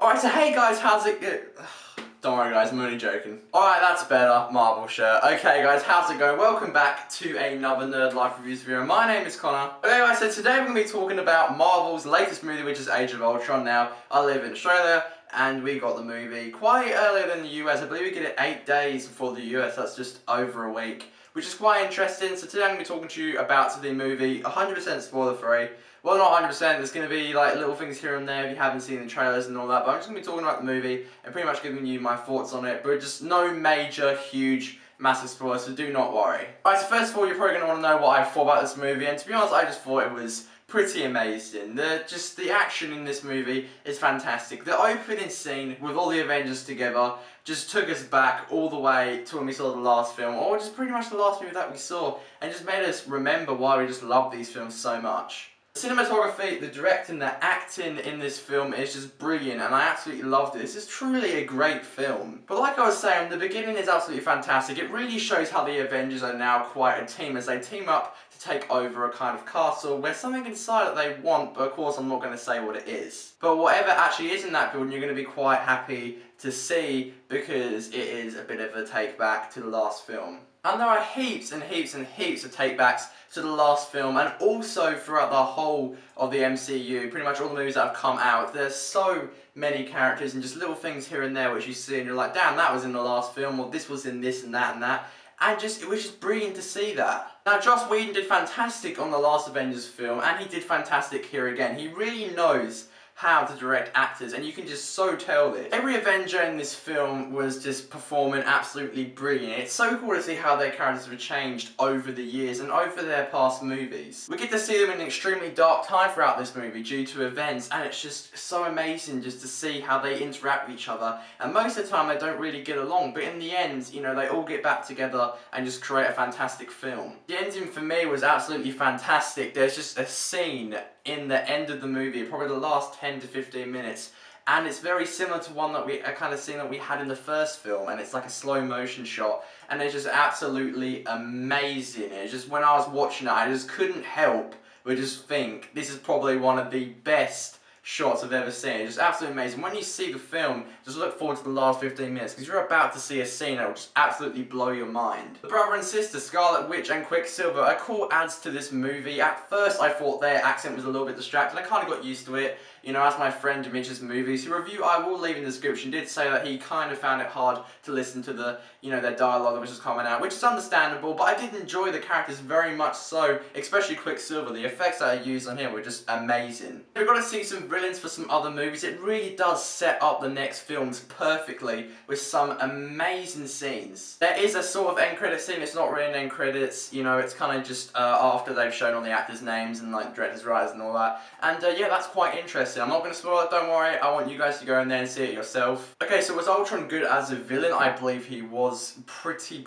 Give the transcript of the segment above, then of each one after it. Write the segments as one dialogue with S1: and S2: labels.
S1: Alright, so hey guys, how's it going? Don't worry guys, I'm only joking. Alright, that's better. Marvel shirt. Okay guys, how's it going? Welcome back to another Nerd Life Reviews video. My name is Connor. Okay guys, so today we're going to be talking about Marvel's latest movie, which is Age of Ultron. Now, I live in Australia, and we got the movie quite earlier than the US. I believe we get it 8 days before the US. That's just over a week, which is quite interesting. So today I'm going to be talking to you about the movie, 100% spoiler free. Well, not 100%, there's going to be like little things here and there if you haven't seen the trailers and all that, but I'm just going to be talking about the movie and pretty much giving you my thoughts on it, but just no major, huge, massive spoilers, so do not worry. Alright, so first of all, you're probably going to want to know what I thought about this movie, and to be honest, I just thought it was pretty amazing. The action in this movie is fantastic. The opening scene with all the Avengers together just took us back all the way to when we saw the last film, or just pretty much the last movie that we saw, and just made us remember why we just love these films so much. The cinematography, the directing, the acting in this film is just brilliant, and I absolutely loved it. This is truly a great film. But like I was saying, the beginning is absolutely fantastic. It really shows how the Avengers are now quite a team as they team up to take over a kind of castle where something inside that they want, but of course I'm not going to say what it is. But whatever actually is in that building, you're going to be quite happy to see, because it is a bit of a take back to the last film. And there are heaps and heaps and heaps of takebacks to the last film, and also throughout the whole of the MCU, pretty much all the movies that have come out. There's so many characters and just little things here and there which you see and you're like, damn, that was in the last film, or this was in this and that and that. And it was just brilliant to see that. Now, Joss Whedon did fantastic on the last Avengers film, and he did fantastic here again. He really knows how to direct actors, and you can just so tell this. Every Avenger in this film was just performing absolutely brilliant. It's so cool to see how their characters have changed over the years and over their past movies. We get to see them in an extremely dark time throughout this movie due to events, and it's just so amazing just to see how they interact with each other. And most of the time they don't really get along, but in the end, you know, they all get back together and just create a fantastic film. The ending for me was absolutely fantastic. There's just a scene in the end of the movie, probably the last 10 to 15 minutes, and it's very similar to a kind of scene that we had in the first film, and it's like a slow motion shot, and it's just absolutely amazing. It's just, when I was watching it, I just couldn't help but just think, this is probably one of the best shots I've ever seen. It's just absolutely amazing. When you see the film, just look forward to the last 15 minutes, because you're about to see a scene that will just absolutely blow your mind. The brother and sister, Scarlet Witch and Quicksilver, are cool adds to this movie. At first I thought their accent was a little bit distracting. I kind of got used to it. You know, as my friend Mitch's Movies, whose review I will leave in the description, did say that he kind of found it hard to listen to the, you know, their dialogue which was coming out, which is understandable, but I did enjoy the characters very much so, especially Quicksilver. The effects that I used on him were just amazing. If we've got to see some villains for some other movies, it really does set up the next films perfectly with some amazing scenes. There is a sort of end credit scene. It's not really an end credits, you know, it's kind of just after they've shown all the actors' names and like directors' writers and all that, and yeah, that's quite interesting. I'm not going to spoil it, don't worry, I want you guys to go in there and see it yourself. Okay, so was Ultron good as a villain? I believe he was pretty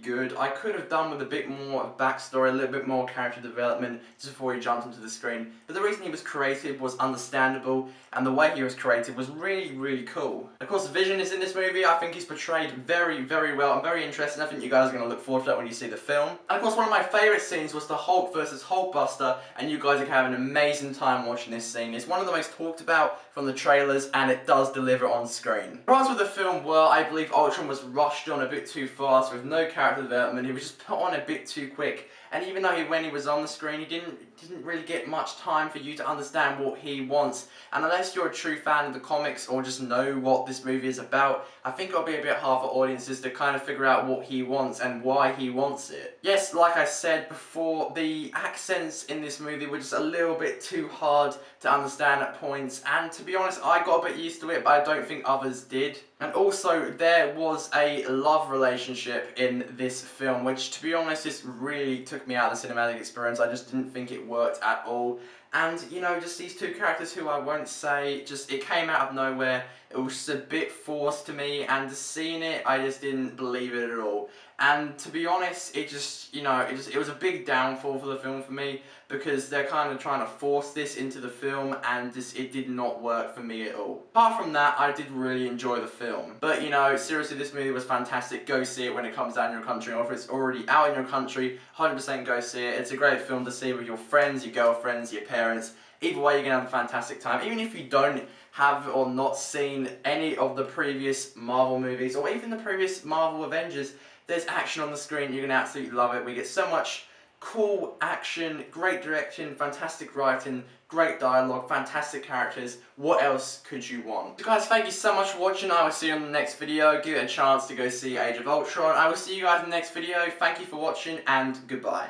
S1: good. I could have done with a bit more of backstory, a little bit more character development just before he jumped onto the screen, but the reason he was created was understandable, and the way he was created was really cool. Of course, Vision is in this movie. I think he's portrayed very well and very interesting. I think you guys are going to look forward to that when you see the film. And of course, one of my favourite scenes was the Hulk versus Hulkbuster, and you guys are going to have an amazing time watching this scene. It's one of the most talked about from the trailers, and it does deliver on screen. Problems with the film were, I believe Ultron was rushed on a bit too fast with no character development. He was just put on a bit too quick, and even though when he was on the screen, he didn't really get much time for you to understand what he wants. And unless you're a true fan of the comics or just know what this movie is about, I think it'll be a bit hard for audiences to kind of figure out what he wants and why he wants it. Yes, like I said before, the accents in this movie were just a little bit too hard to understand at points, and to be honest, I got a bit used to it, but I don't think others did. And also, there was a love relationship in this film, which, to be honest, just really took me out of the cinematic experience. I just didn't think it worked at all. And, you know, just these two characters who I won't say, just, it came out of nowhere. It was just a bit forced to me, and seeing it, I just didn't believe it at all. And to be honest, it just, you know, it was a big downfall for the film for me, because they're kind of trying to force this into the film, and it did not work for me at all. Apart from that, I did really enjoy the film. But, you know, seriously, this movie was fantastic. Go see it when it comes out in your country, or if it's already out in your country, 100% go see it. It's a great film to see with your friends, your girlfriends, your parents. Either way, you're going to have a fantastic time. Even if you don't have or not seen any of the previous Marvel movies or even the previous Marvel Avengers, there's action on the screen. You're going to absolutely love it. We get so much cool action, great direction, fantastic writing, great dialogue, fantastic characters. What else could you want? So guys, thank you so much for watching. I will see you in the next video. Give it a chance to go see Age of Ultron. I will see you guys in the next video. Thank you for watching and goodbye.